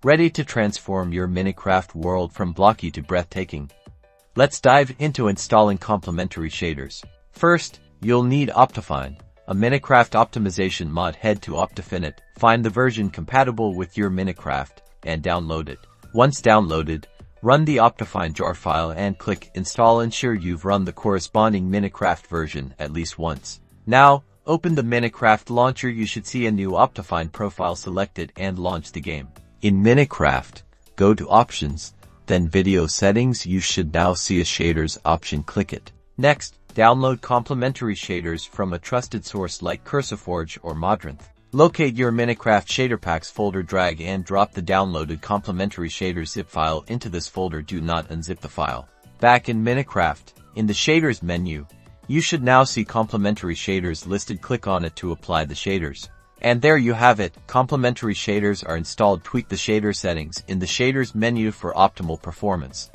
ready to transform your Minecraft world from blocky to breathtaking. Let's dive into installing complementary shaders. First, you'll need OptiFine, a Minecraft optimization mod. Head to OptiFine, find the version compatible with your Minecraft, and download it. Once downloaded, run the OptiFine jar file and click Install. Ensure you've run the corresponding Minecraft version at least once. Now, open the Minecraft launcher. You should see a new OptiFine profile selected and launch the game. In Minecraft, go to Options, then Video Settings. You should now see a Shaders option. Click it. Next, download complementary shaders from a trusted source like CursorForge or Modrinth. Locate your Minecraft Shaderpacks folder, drag and drop the downloaded complementary shaders zip file into this folder. Do not unzip the file. Back in Minecraft, in the Shaders menu, you should now see complementary shaders listed. Click on it to apply the shaders. And there you have it, complementary shaders are installed. Tweak the shader settings in the Shaders menu for optimal performance.